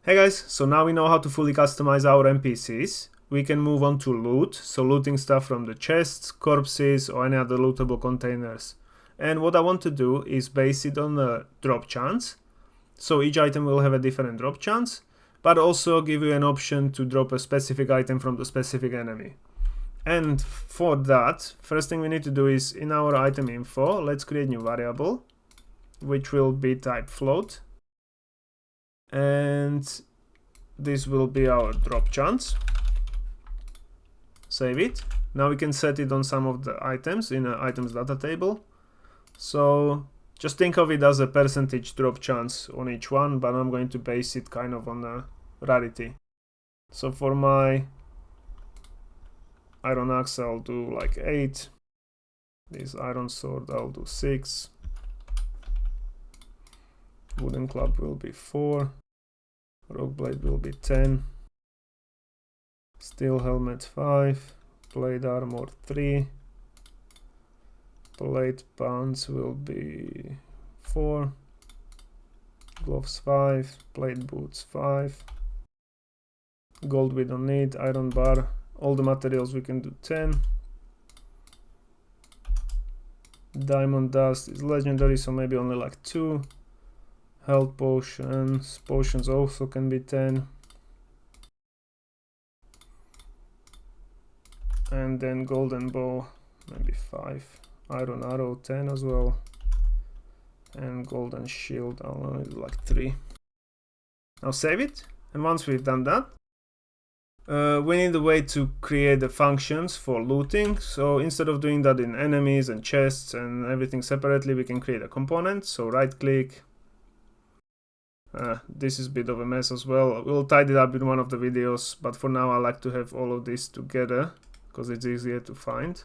Hey guys, so now we know how to fully customize our NPCs. We can move on to loot, so looting stuff from the chests, corpses, or any other lootable containers. And what I want to do is base it on the drop chance. So each item will have a different drop chance, but also give you an option to drop a specific item from the specific enemy. And for that, first thing we need to do is in our item info, let's create a new variable, which will be type float. And this will be our drop chance. Save it. Now we can set it on some of the items in an items data table. So just think of it as a percentage drop chance on each one, but I'm going to base it kind of on the rarity. So for my iron axe, I'll do like 8. This iron sword, I'll do 6. Wooden club will be 4. Rogue blade will be 10. Steel helmet 5. Blade armor 3. Blade pants will be 4. Gloves 5. Blade boots 5. Gold we don't need. Iron bar. All the materials we can do 10. Diamond dust is legendary, so maybe only like 2. Health potions. Potions also can be 10. And then golden bow, maybe 5. Iron arrow 10 as well. And golden shield, I'll only do like 3. Now save it. And once we've done that, we need a way to create the functions for looting. So instead of doing that in enemies and chests and everything separately, we can create a component. So right click. This is a bit of a mess as well. We'll tidy it up in one of the videos, but for now I like to have all of this together because it's easier to find.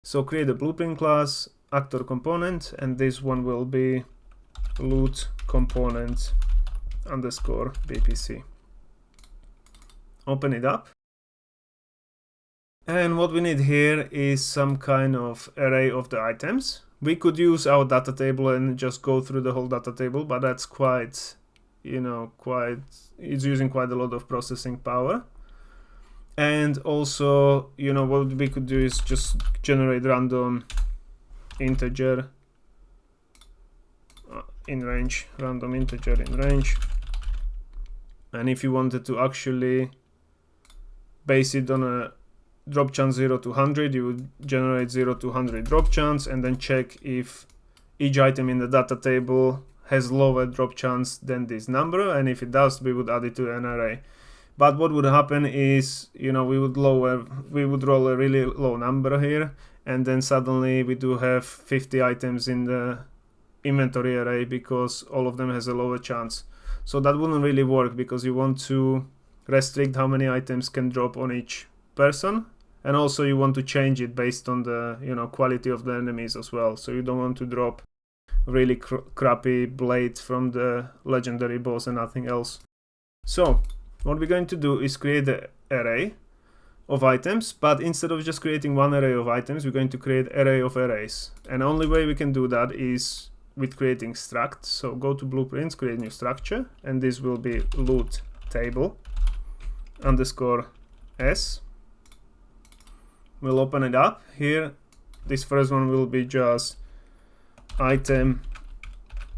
So create a blueprint class, actor component, and this one will be loot component underscore BPC. Open it up. And what we need here is some kind of array of the items. We could use our data table and just go through the whole data table, but that's quite, it's using quite a lot of processing power. And also, what we could do is just generate random integer in range, random integer in range. And if you wanted to actually base it on a drop chance 0 to 100, you would generate 0 to 100 drop chance and then check if each item in the data table has lower drop chance than this number, and if it does, we would add it to an array. But what would happen is, we would roll a really low number here, and then suddenly we do have 50 items in the inventory array because all of them has a lower chance. So that wouldn't really work because you want to restrict how many items can drop on each person, and also you want to change it based on the quality of the enemies as well. So you don't want to drop really crappy blade from the legendary boss and nothing else. So what we're going to do is create the array of items, but instead of just creating one array of items, we're going to create array of arrays. And the only way we can do that is with creating struct. So go to blueprints, create new structure, and this will be loot table underscore s. We'll open it up here. This first one will be just item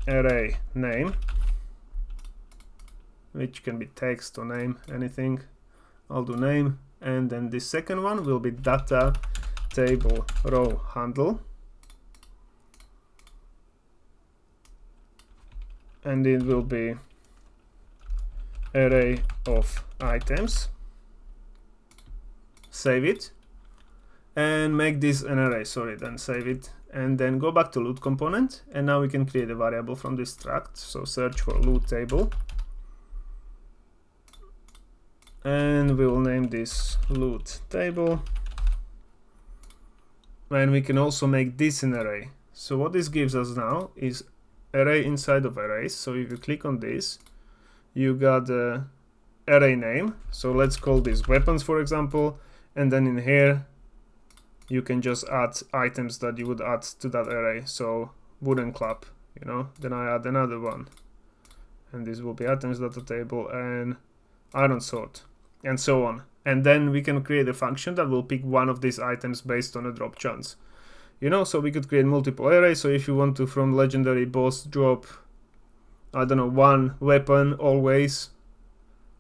array name, which can be text or name, anything. I'll do name. And then the second one will be data table row handle, and it will be array of items. Save it and make this an array. Then save it and then go back to loot component, and now we can create a variable from this struct. So search for loot table, and we will name this loot table, and we can also make this an array. So what this gives us now is array inside of arrays. So if you click on this, you got the array name. So let's call this weapons, for example, and then in here you can just add items that you would add to that array. So wooden club, then I add another one, and this will be items data table and iron sort, and so on. And then we can create a function that will pick one of these items based on a drop chance. You know, so we could create multiple arrays. So if you want to, from legendary boss, drop, I don't know, one weapon always,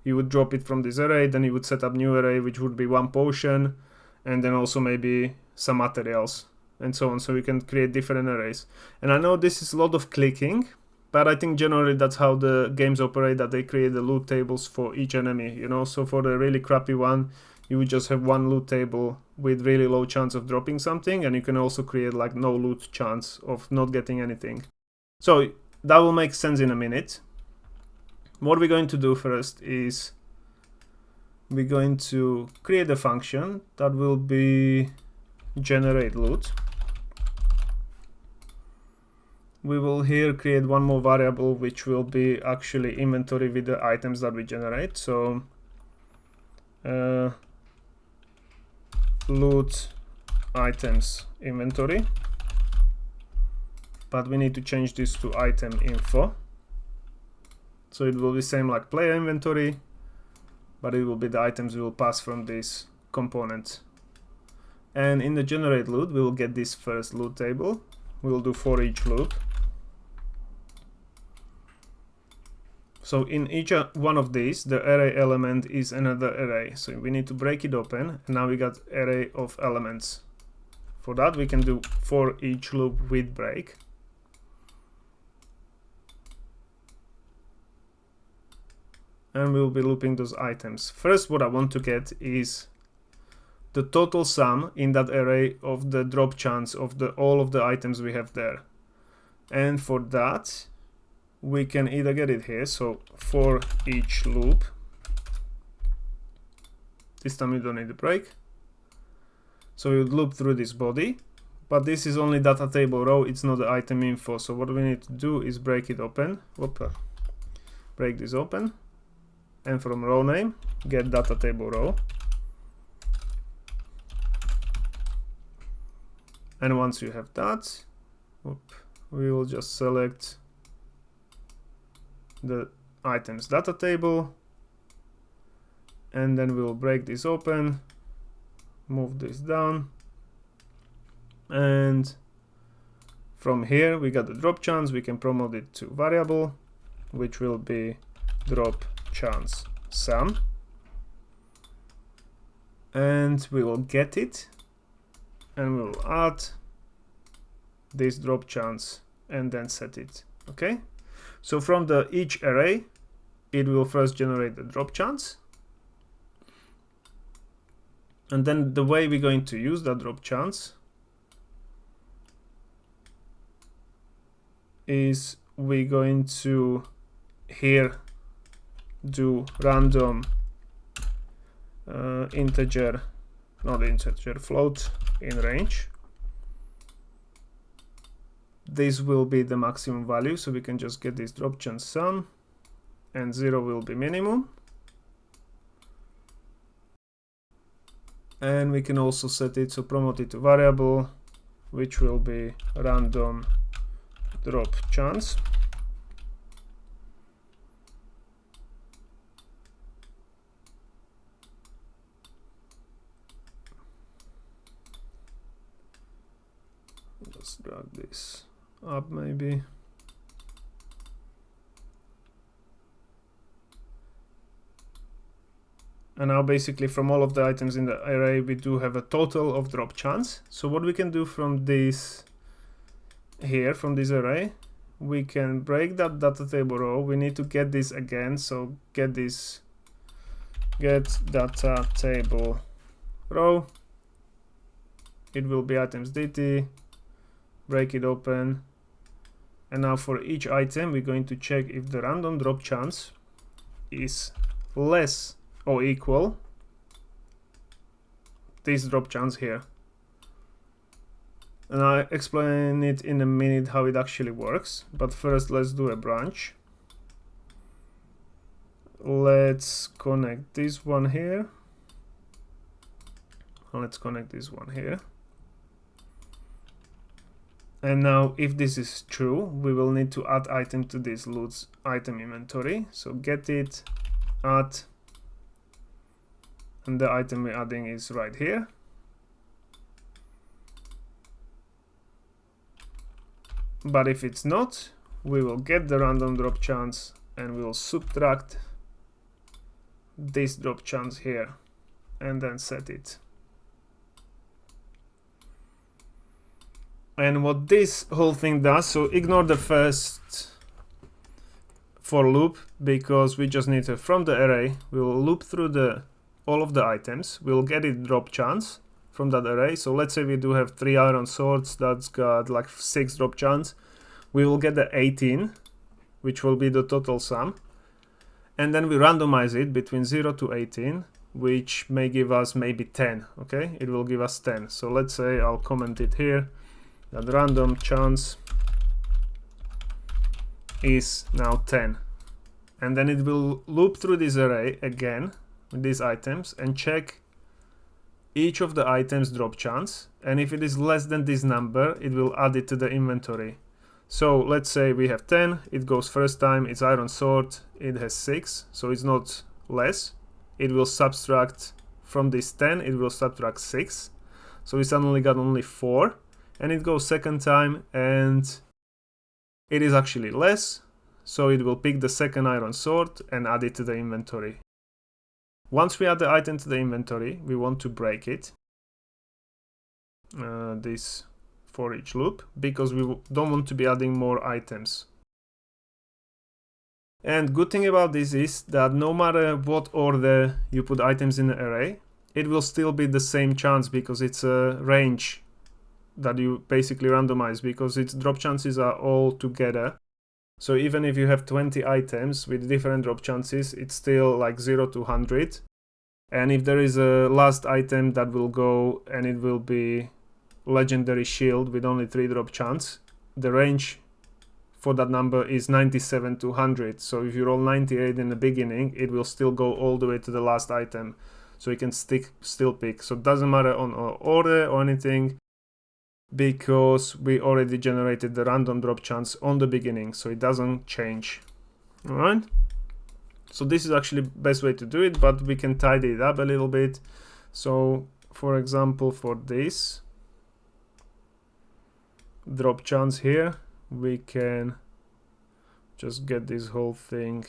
you would drop it from this array. Then you would set up new array, which would be one potion, and then also maybe some materials, and so on. So we can create different arrays. And I know this is a lot of clicking, but I think generally that's how the games operate, that they create the loot tables for each enemy, you know. So for the really crappy one, you would just have one loot table with really low chance of dropping something, and you can also create like no loot chance of not getting anything. So that will make sense in a minute. What we're going to do first is we're going to create a function that will be generate loot. We will here create one more variable which will be actually inventory with the items that we generate. So loot items inventory, but we need to change this to item info. So it will be same like player inventory, but it will be the items we will pass from this component. And in the generate loot, we will get this first loot table. We will do for each loop. So in each one of these, the array element is another array. So we need to break it open, and now we got array of elements. For that, we can do for each loop with break. And we'll be looping those items. First, what I want to get is the total sum in that array of the drop chance of all of the items we have there. And for that, we can either get it here, so for each loop. This time you don't need a break. So you loop through this body, but this is only data table row, it's not the item info. So what we need to do is break it open. Break this open, and from row name, get data table row. And once you have that, we will just select the items data table, and then we'll break this open, move this down, and from here we got the drop chance. We can promote it to variable, which will be drop chance sum, and we will get it, and we will add this drop chance and then set it. Okay, so from each array, it will first generate the drop chance, and then the way we're going to use that drop chance is we're going to here do random integer, not integer, float in range. This will be the maximum value, so we can just get this drop chance sum, and 0 will be minimum. And we can also set it, so promote it to variable, which will be random drop chance. Let's drag this up maybe. And now basically from all of the items in the array, we do have a total of drop chance. So what we can do from this here, from this array, we can break that data table row. We need to get this again, so get this, get data table row. It will be items dt, break it open, and now for each item we're going to check if the random drop chance is less or equal this drop chance here. And I'll explain it in a minute how it actually works, but first let's do a branch. Let's connect this one here, and let's connect this one here. And now if this is true, we will need to add item to this loot item inventory. So get it, add, and the item we're adding is right here. But if it's not, we will get the random drop chance and we will subtract this drop chance here and then set it. And what this whole thing does, so ignore the first for loop because we just need to, from the array, we will loop through all of the items. We'll get it drop chance from that array. So let's say we do have 3 iron swords, that's got like 6 drop chance. We will get the 18, which will be the total sum. And then we randomize it between 0 to 18, which may give us maybe 10, okay? It will give us 10. So let's say I'll comment it here, that random chance is now 10. And then it will loop through this array again with these items and check each of the items drop chance. And if it is less than this number, it will add it to the inventory. So let's say we have 10, it goes first time, it's iron sword, it has 6, so it's not less. It will subtract from this 10, it will subtract 6. So we suddenly got only 4. And it goes second time and it is actually less. So it will pick the second iron sword and add it to the inventory. Once we add the item to the inventory, we want to break it. This for each loop, because we don't want to be adding more items. And good thing about this is that no matter what order you put items in the array, it will still be the same chance because it's a range that you basically randomize because its drop chances are all together. So even if you have 20 items with different drop chances, it's still like 0 to 100. And if there is a last item that will go and it will be legendary shield with only 3 drop chance, the range for that number is 97 to 100. So if you roll 98 in the beginning, it will still go all the way to the last item. So you can still pick. So it doesn't matter on order or anything, because we already generated the random drop chance on the beginning, so it doesn't change. All right. So this is actually the best way to do it, but we can tidy it up a little bit. So for example, for this drop chance here, we can just get this whole thing,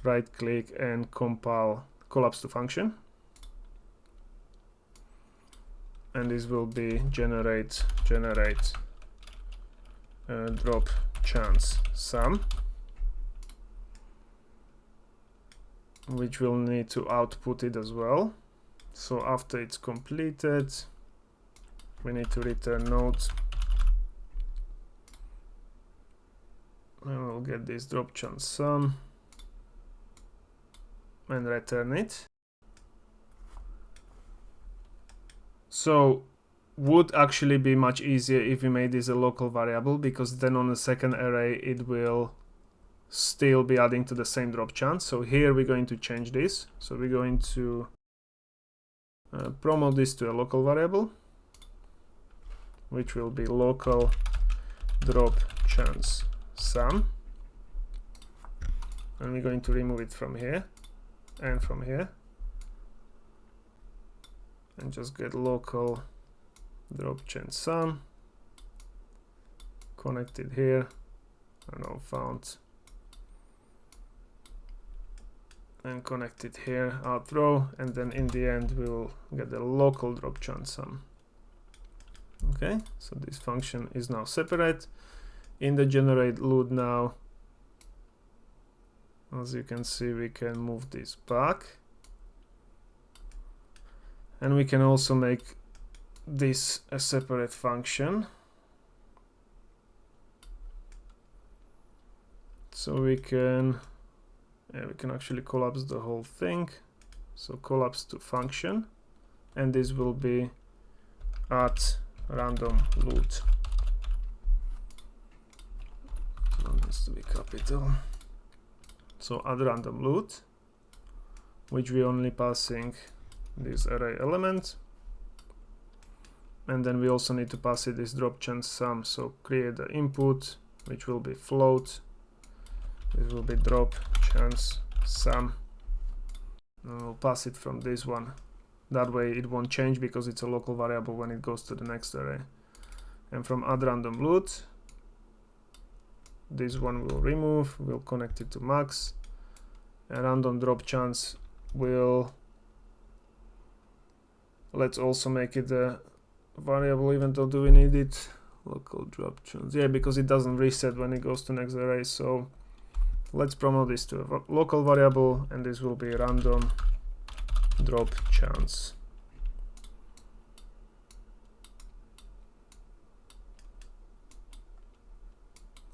right click and compile collapse to function. And this will be generate drop chance sum, which we'll need to output it as well. So after it's completed, we need to return note, and we'll get this drop chance sum and return it. So would actually be much easier if we made this a local variable, because then on the second array it will still be adding to the same drop chance. So here we're going to change this. So we're going to promote this to a local variable, which will be local drop chance sum, and we're going to remove it from here and from here, and just get local drop chance sum, connected here, and now found, and connect it here, out row, and then in the end we'll get the local drop chance sum. Okay, so this function is now separate. In the generate loot now, as you can see, we can move this back, and we can also make this a separate function. So we can actually collapse the whole thing. So collapse to function, and this will be at random loot. So it needs to be capital. So add random loot, which we only passing this array element, and then we also need to pass it this drop chance sum. So create the input, which will be float. This will be drop chance sum, and we'll pass it from this one. That way it won't change because it's a local variable when it goes to the next array. And from add random loot, this one we'll remove, we'll connect it to max, and random drop chance will, let's also make it a variable, even though do we need it? Local drop chance, yeah, because it doesn't reset when it goes to next array. So let's promote this to a local variable, and this will be random drop chance.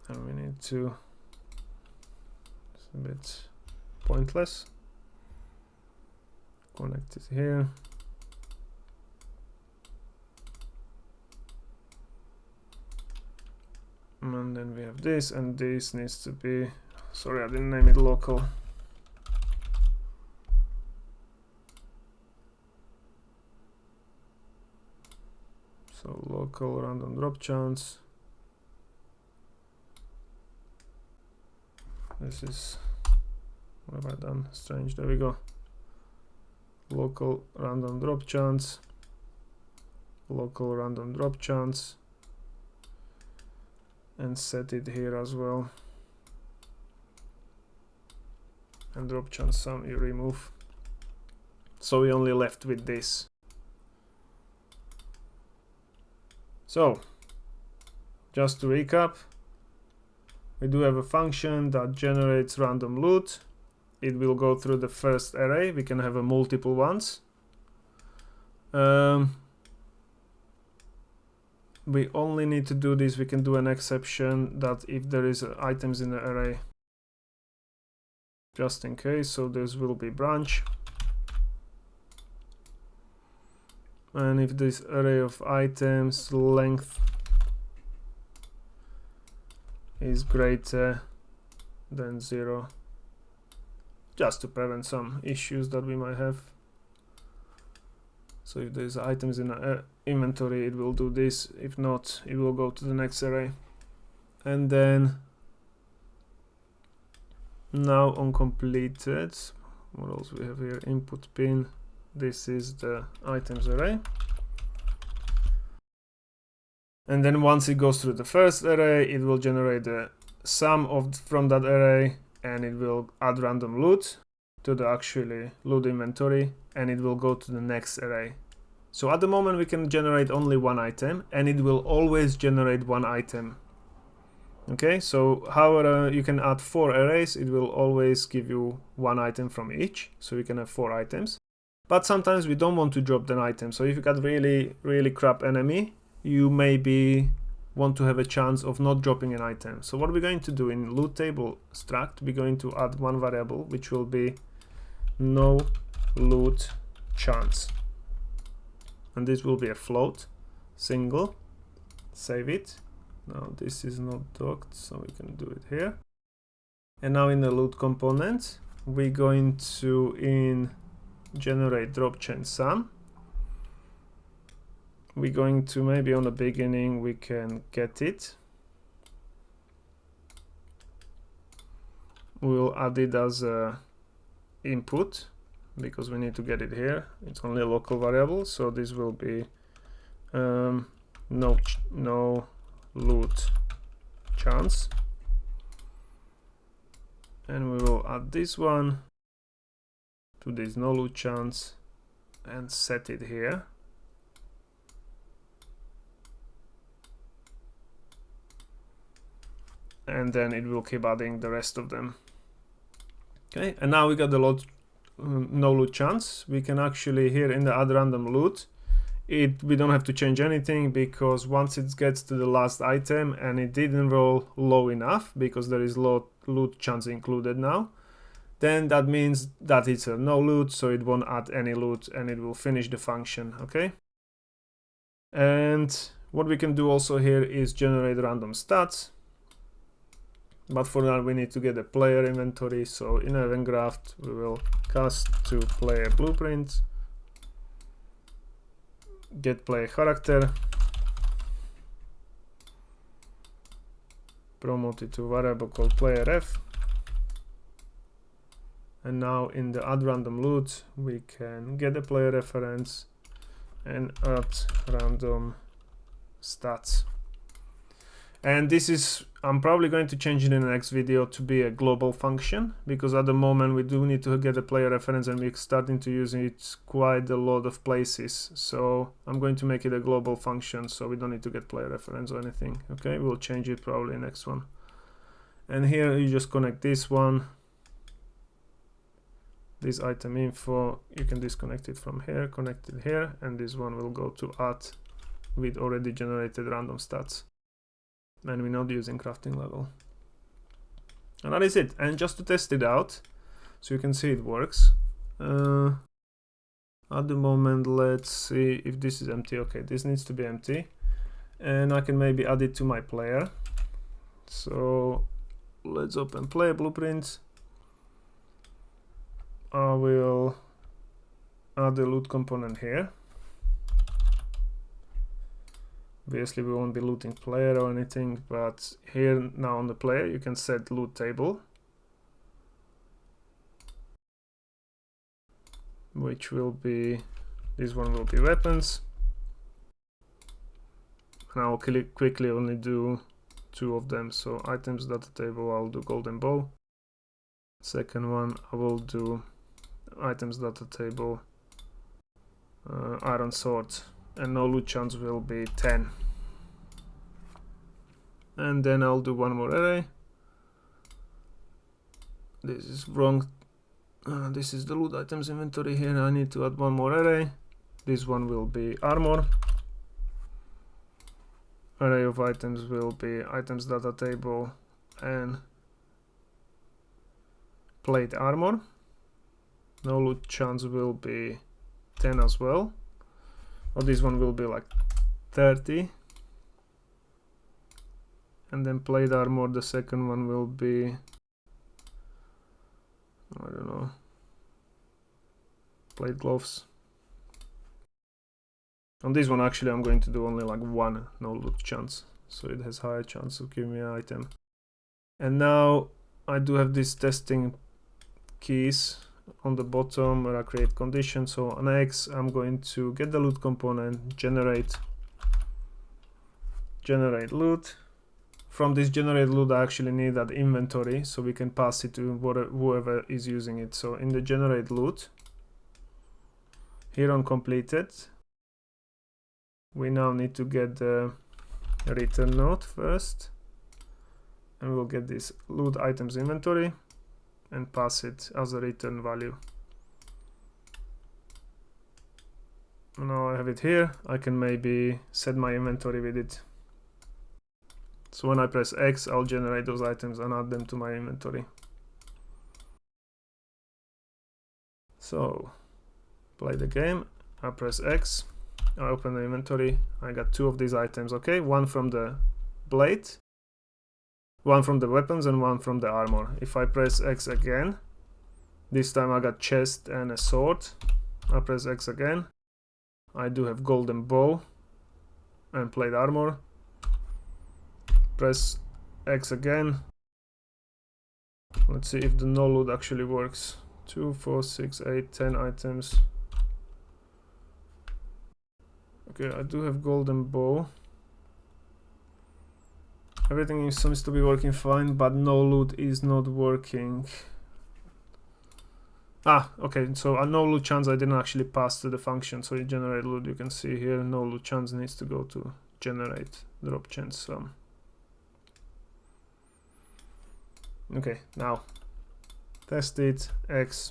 And we need to, it's a bit pointless, connect it here. And then we have this, and this needs to be, sorry, I didn't name it local. So local random drop chance. This is, what have I done? Strange, there we go. Local random drop chance. Local random drop chance. And set it here as well. And drop chance sum you remove. So we only left with this. So, just to recap, we do have a function that generates random loot. It will go through the first array. We can have a multiple ones. We only need to do this. We can do an exception that if there is items in the array, just in case. So this will be branch. And if this array of items length is greater than 0, just to prevent some issues that we might have. So if there's items in the inventory, it will do this. If not, it will go to the next array. And then now on completed, what else we have here? Input pin. This is the items array. And then once it goes through the first array, it will generate the sum from that array, and it will add random loot to the actually loot inventory, and it will go to the next array. So at the moment we can generate only one item, and it will always generate one item. Okay, so however you can add 4 arrays, it will always give you one item from each, so you can have 4 items. But sometimes we don't want to drop an item, so if you got really crap enemy, you maybe want to have a chance of not dropping an item. So what we're going to do in loot table struct, we're going to add one variable which will be no loot chance, and this will be a float, single. Save it. Now this is not docked, so we can do it here. And now in the loot component, we're going to generate drop chance sum. We're going to, maybe on the beginning we can get it. We'll add it as a input because we need to get it here. It's only a local variable, so this will be no loot chance. And we will add this one to this no loot chance and set it here. And then it will keep adding the rest of them. Okay, and now we got the no loot chance. We can actually here in the add random loot, we don't have to change anything, because once it gets to the last item and it didn't roll low enough because there is low loot chance included now, then that means that it's a no loot, so it won't add any loot and it will finish the function. Okay, and what we can do also here is generate random stats. But for that we need to get a player inventory. So in event graph we will cast to player blueprint. get player character, promote it to variable called player ref, and now in the add random loot we can get a player reference and add random stats. And this is, I'm probably going to change it in the next video to be a global function, because at the moment we do need to get a player reference and we're starting to use it quite a lot of places. So I'm going to make it a global function so we don't need to get player reference or anything. Okay, we'll change it probably next one. And here you just connect this one, this item info, you can disconnect it from here, connect it here, and this one will go to add with already generated random stats. And we're not using crafting level. And that is it. And just to test it out, so you can see it works. At the moment, let's see if this is empty. Okay, this needs to be empty. And I can maybe add it to my player. So let's open player blueprint. I will add the loot component here. Obviously we won't be looting player or anything, but here now on the player you can set loot table, which will be, this one will be weapons, and I will quickly only do 2 of them. So items data table, I'll do golden bow. Second one I will do items data table, iron sword, and no loot chance will be 10. And then I'll do one more array. This is wrong. This is the loot items inventory here. I need to add one more array. This one will be armor. Array of items will be items data table and plate armor. No loot chance will be 10 as well. Or this one will be like 30. And then plate armor, the second one will be, I don't know, plate gloves. On this one actually I'm going to do only like 1 no loot chance, so it has higher chance of giving me an item. And now I do have these testing keys on the bottom where I create conditions. So on X I'm going to get the loot component, generate loot. From this generate loot I actually need that inventory so we can pass it to whoever is using it. So in the generate loot, here on completed, we now need to get the return node first, and we'll get this loot items inventory and pass it as a return value. Now I have it here. I can maybe set my inventory with it. So when I press X, I'll generate those items and add them to my inventory. So play the game. I press X. I open the inventory. I got 2 of these items. Okay, 1 from the blade, 1 from the weapons, and 1 from the armor. If I press X again, this time I got chest and a sword. I press X again. I do have golden bow and plate armor. Press X again. Let's see if the no loot actually works. 2, 4, 6, 8, 10 items. Okay, I do have golden bow. Everything seems to be working fine, but no loot is not working. Ah, okay, so a no loot chance I didn't actually pass to the function, so you generate loot. You can see here no loot chance needs to go to generate drop chance sum. Okay, now test it. X,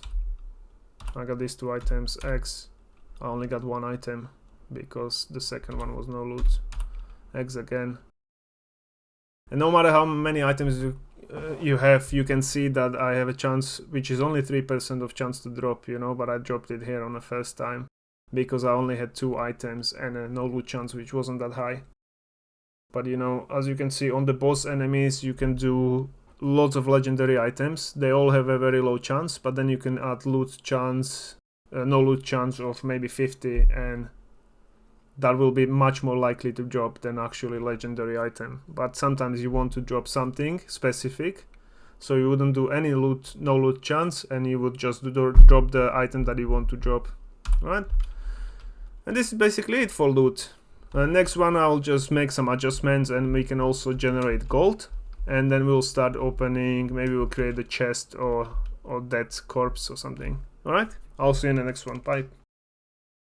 I got these 2 items. X, I only got 1 item because the second one was no loot. X again, and no matter how many items you have, you can see that I have a chance which is only 3% of chance to drop, you know, but I dropped it here on the first time because I only had 2 items and a no loot chance which wasn't that high. But you know, as you can see on the boss enemies, you can do lots of legendary items. They all have a very low chance, but then you can add loot chance, no loot chance of maybe 50, and that will be much more likely to drop than actually legendary item. But sometimes you want to drop something specific, so you wouldn't do any loot, no loot chance, and you would just drop the item that you want to drop, right? And this is basically it for loot. Next one, I'll just make some adjustments, and we can also generate gold, and then we'll start opening. Maybe we'll create a chest or dead corpse or something. All right, I'll see you in the next one. Bye.